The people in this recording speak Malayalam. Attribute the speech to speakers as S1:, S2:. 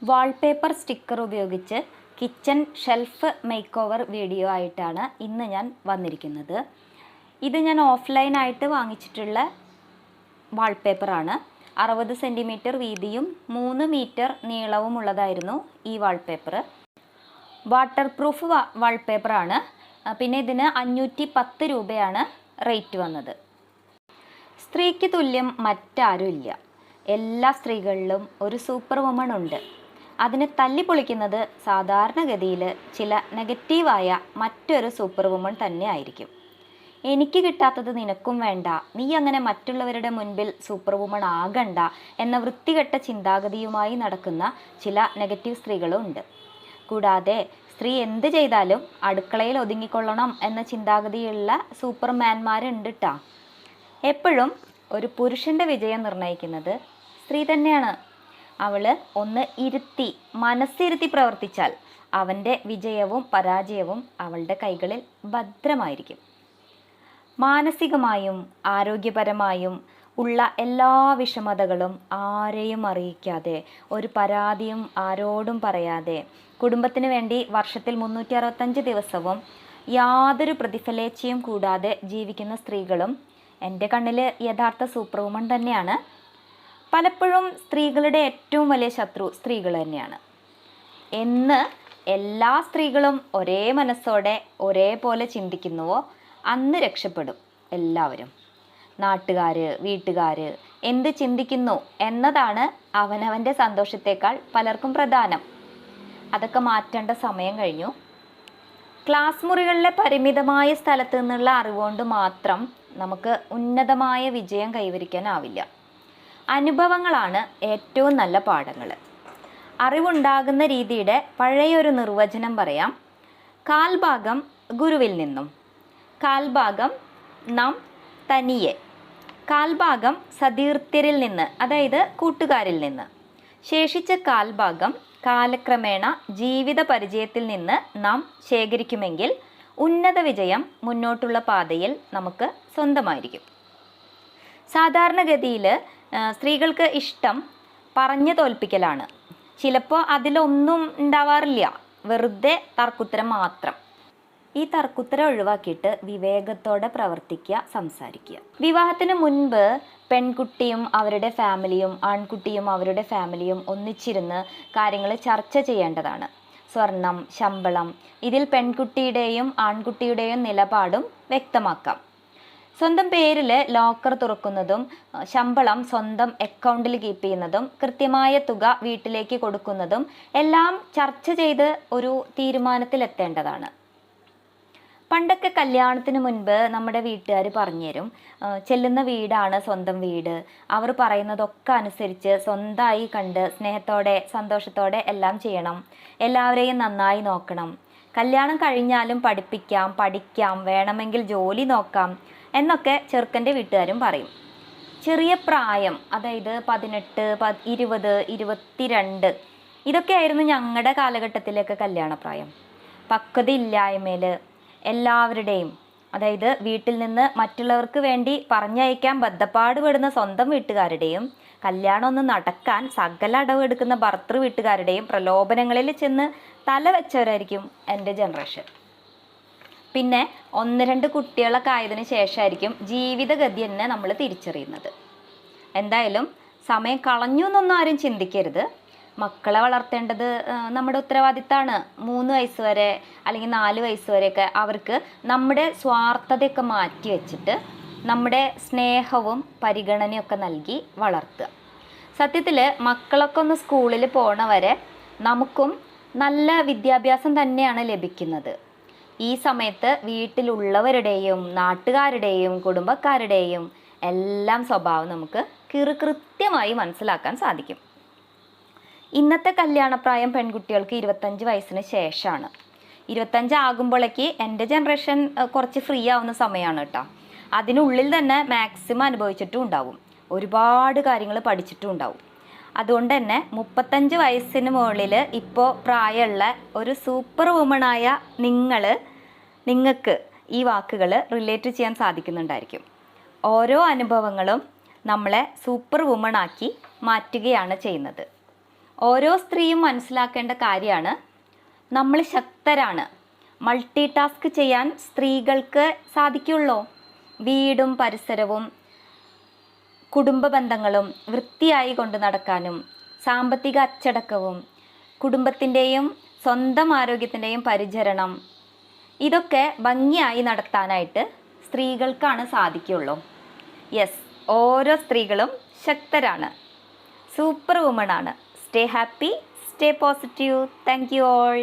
S1: വാൾപേപ്പർ സ്റ്റിക്കർ ഉപയോഗിച്ച് kitchen shelf make over video ആയിട്ടാണ് ഇന്ന് ഞാൻ വന്നിരിക്കുന്നത്. ഇത് ഞാൻ ഓഫ്ലൈനായിട്ട് വാങ്ങിച്ചിട്ടുള്ള വാൾപേപ്പറാണ്. 60 സെൻറ്റിമീറ്റർ വീതിയും 3 മീറ്റർ നീളവുമുള്ളതായിരുന്നു ഈ വാൾപേപ്പർ. Water proof വാൾപേപ്പറാണ്. പിന്നെ ഇതിന് 510 രൂപയാണ് റേറ്റ് വന്നത്. സ്ത്രീക്ക് തുല്യം മറ്റാരുമില്ല. എല്ലാ സ്ത്രീകളിലും ഒരു സൂപ്പർ വുമൺ ഉണ്ട്. അതിനെ തല്ലിപ്പൊളിക്കുന്നത് സാധാരണഗതിയിൽ ചില നെഗറ്റീവായ മറ്റൊരു സൂപ്പർ വുമൺ തന്നെ ആയിരിക്കും. എനിക്ക് കിട്ടാത്തത് നിനക്കും വേണ്ട, നീ അങ്ങനെ മറ്റുള്ളവരുടെ മുൻപിൽ സൂപ്പർ വുമൺ ആകണ്ട എന്ന വൃത്തികെട്ട ചിന്താഗതിയുമായി നടക്കുന്ന ചില നെഗറ്റീവ് സ്ത്രീകളും ഉണ്ട്. കൂടാതെ സ്ത്രീ എന്ത് ചെയ്താലും അടുക്കളയിൽ ഒതുങ്ങിക്കൊള്ളണം എന്ന ചിന്താഗതിയുള്ള സൂപ്പർമാൻമാരുണ്ട് ട്ടാ. എപ്പോഴും ഒരു പുരുഷൻ്റെ വിജയം നിർണ്ണയിക്കുന്നത് സ്ത്രീ തന്നെയാണ്. അവൾ ഒന്ന് ഇരുത്തി മനസ്സിരുത്തി പ്രവർത്തിച്ചാൽ അവൻ്റെ വിജയവും പരാജയവും അവളുടെ കൈകളിൽ ഭദ്രമായിരിക്കും. മാനസികമായും ആരോഗ്യപരമായും ഉള്ള എല്ലാ വിഷമതകളും ആരെയും അറിയിക്കാതെ, ഒരു പരാതിയും ആരോടും പറയാതെ, കുടുംബത്തിന് വേണ്ടി വർഷത്തിൽ 365 ദിവസവും യാതൊരു പ്രതിഫലേച്ഛയും കൂടാതെ ജീവിക്കുന്ന സ്ത്രീകളും എൻ്റെ കണ്ണിൽ യഥാർത്ഥ സൂപ്പർ വുമൺ തന്നെയാണ്. പലപ്പോഴും സ്ത്രീകളുടെ ഏറ്റവും വലിയ ശത്രു സ്ത്രീകൾ തന്നെയാണ്. എന്ന് എല്ലാ സ്ത്രീകളും ഒരേ മനസ്സോടെ ഒരേപോലെ ചിന്തിക്കുന്നുവോ അന്ന് രക്ഷപ്പെടും എല്ലാവരും. നാട്ടുകാർ, വീട്ടുകാർ എന്ത് ചിന്തിക്കുന്നു എന്നതാണ് അവനവൻ്റെ സന്തോഷത്തേക്കാൾ പലർക്കും പ്രധാനം. അതൊക്കെ മാറ്റേണ്ട സമയം കഴിഞ്ഞു. ക്ലാസ് മുറികളിലെ പരിമിതമായ സ്ഥലത്ത് നിന്നുള്ള അറിവുകൊണ്ട് മാത്രം നമുക്ക് ഉന്നതമായ വിജയം കൈവരിക്കാനാവില്ല. അനുഭവങ്ങളാണ് ഏറ്റവും നല്ല പാഠങ്ങൾ. അറിവുണ്ടാകുന്ന രീതിയുടെ പഴയൊരു നിർവചനം പറയാം. കാൽഭാഗം ഗുരുവിൽ നിന്നും, കാൽഭാഗം നാം തനിയെ, കാൽഭാഗം സതീർത്ഥ്യരിൽ നിന്ന്, അതായത് കൂട്ടുകാരിൽ നിന്ന്, ശേഷിച്ച കാൽഭാഗം കാലക്രമേണ ജീവിത പരിചയത്തിൽ നിന്ന് നാം ശേഖരിക്കുമെങ്കിൽ ഉന്നത വിജയം മുന്നോട്ടുള്ള പാതയിൽ നമുക്ക് സ്വന്തമായിരിക്കും. സാധാരണഗതിയിൽ സ്ത്രീകൾക്ക് ഇഷ്ടം പറഞ്ഞു തോൽപ്പിക്കലാണ്. ചിലപ്പോൾ അതിലൊന്നും ഉണ്ടാവാറില്ല, വെറുതെ തർക്കുത്തരം മാത്രം. ഈ തർക്കുത്തരം ഒഴിവാക്കിയിട്ട് വിവേകത്തോടെ പ്രവർത്തിക്കുക, സംസാരിക്കുക. വിവാഹത്തിന് മുൻപ് പെൺകുട്ടിയും അവരുടെ ഫാമിലിയും ആൺകുട്ടിയും അവരുടെ ഫാമിലിയും ഒന്നിച്ചിരുന്ന് കാര്യങ്ങൾ ചർച്ച ചെയ്യേണ്ടതാണ്. സ്വർണം, ശമ്പളം, ഇതിൽ പെൺകുട്ടിയുടെയും ആൺകുട്ടിയുടെയും നിലപാടും വ്യക്തമാക്കാം. സ്വന്തം പേരിൽ ലോക്കർ തുറക്കുന്നതും ശമ്പളം സ്വന്തം അക്കൗണ്ടിൽ കീപ്പ് ചെയ്യുന്നതും കൃത്യമായ തുക വീട്ടിലേക്ക് കൊടുക്കുന്നതും എല്ലാം ചർച്ച ചെയ്ത് ഒരു തീരുമാനത്തിലെത്തേണ്ടതാണ്. പണ്ടൊക്കെ കല്യാണത്തിന് മുൻപ് നമ്മുടെ വീട്ടുകാർ പറഞ്ഞു തരും, ചെല്ലുന്ന വീടാണ് സ്വന്തം വീട്, അവർ പറയുന്നതൊക്കെ അനുസരിച്ച് സ്വന്തമായി കണ്ട് സ്നേഹത്തോടെ സന്തോഷത്തോടെ എല്ലാം ചെയ്യണം, എല്ലാവരെയും നന്നായി നോക്കണം, കല്യാണം കഴിഞ്ഞാലും പഠിക്കാം, വേണമെങ്കിൽ ജോലി നോക്കാം എന്നൊക്കെ ചെറുക്കൻ്റെ വീട്ടുകാരും പറയും. ചെറിയ പ്രായം, അതായത് 18, 20, 22 ഇതൊക്കെയായിരുന്നു ഞങ്ങളുടെ കാലഘട്ടത്തിലൊക്കെ കല്യാണപ്രായം. പക്വതയില്ലായ്മയിൽ എല്ലാവരുടെയും, അതായത് വീട്ടിൽ നിന്ന് മറ്റുള്ളവർക്ക് വേണ്ടി പറഞ്ഞയക്കാൻ ബദ്ധപ്പാടുപെടുന്ന സ്വന്തം വീട്ടുകാരുടെയും, കല്യാണം ഒന്ന് നടക്കാൻ സകല അടവെടുക്കുന്ന ഭർത്തൃ വീട്ടുകാരുടെയും പ്രലോഭനങ്ങളിൽ ചെന്ന് തല വെച്ചവരായിരിക്കും എൻ്റെ ജനറേഷൻ. പിന്നെ 1-2 കുട്ടികളൊക്കെ ആയതിനു ശേഷമായിരിക്കും ജീവിതഗതി തന്നെ നമ്മൾ തിരിച്ചറിയുന്നത്. എന്തായാലും സമയം കളഞ്ഞു എന്നൊന്നും ആരും ചിന്തിക്കരുത്. മക്കളെ വളർത്തേണ്ടത് നമ്മുടെ ഉത്തരവാദിത്തമാണ്. 3 വയസ്സ് വരെ അല്ലെങ്കിൽ 4 വയസ്സ് വരെയൊക്കെ അവർക്ക് നമ്മുടെ സ്വാർത്ഥതയൊക്കെ മാറ്റി വെച്ചിട്ട് നമ്മുടെ സ്നേഹവും പരിഗണനയൊക്കെ നൽകി വളർത്തുക. സത്യത്തിൽ മക്കളൊക്കെ ഒന്ന് സ്കൂളിൽ പോണവരെ നമുക്കും നല്ല വിദ്യാഭ്യാസം തന്നെയാണ് ലഭിക്കുന്നത്. ഈ സമയത്ത് വീട്ടിലുള്ളവരുടെയും നാട്ടുകാരുടെയും കുടുംബക്കാരുടെയും എല്ലാം സ്വഭാവം നമുക്ക് കൃത്യമായി മനസ്സിലാക്കാൻ സാധിക്കും. ഇന്നത്തെ കല്യാണപ്രായം പെൺകുട്ടികൾക്ക് 25 വയസ്സിന് ശേഷമാണ്. 25 ആകുമ്പോഴേക്ക് എൻ്റെ ജനറേഷൻ കുറച്ച് ഫ്രീ ആവുന്ന സമയമാണ് കേട്ടോ. അതിനുള്ളിൽ തന്നെ മാക്സിമം അനുഭവിച്ചിട്ടും ഉണ്ടാവും, ഒരുപാട് കാര്യങ്ങൾ പഠിച്ചിട്ടും ഉണ്ടാവും. അതുകൊണ്ട് തന്നെ 35 വയസ്സിന് മുകളിൽ ഇപ്പോൾ പ്രായമുള്ള ഒരു സൂപ്പർ വുമണായ നിങ്ങൾക്ക് ഈ വാക്കുകൾ റിലേറ്റ് ചെയ്യാൻ സാധിക്കുന്നുണ്ടായിരിക്കും. ഓരോ അനുഭവങ്ങളും നമ്മളെ സൂപ്പർ വുമണാക്കി മാറ്റുകയാണ് ചെയ്യുന്നത്. ഓരോ സ്ത്രീയും മനസ്സിലാക്കേണ്ട കാര്യമാണ്, നമ്മൾ ശക്തരാണ്. മൾട്ടി ടാസ്ക് ചെയ്യാൻ സ്ത്രീകൾക്ക് സാധിക്കുള്ളൂ. വീടും പരിസരവും കുടുംബ ബന്ധങ്ങളും വൃത്തിയായി കൊണ്ടു നടക്കാനും സാമ്പത്തിക അച്ചടക്കവും കുടുംബത്തിൻ്റെയും സ്വന്തം ആരോഗ്യത്തിൻ്റെയും പരിചരണം ഇതൊക്കെ ഭംഗിയായി നടത്താനായിട്ട് സ്ത്രീകൾക്കാണ് സാധിക്കുള്ളൂ. യെസ്, ഓരോ സ്ത്രീകളും ശക്തരാണ്, സൂപ്പർ വുമൺ ആണ്. Stay happy, stay positive. Thank you all.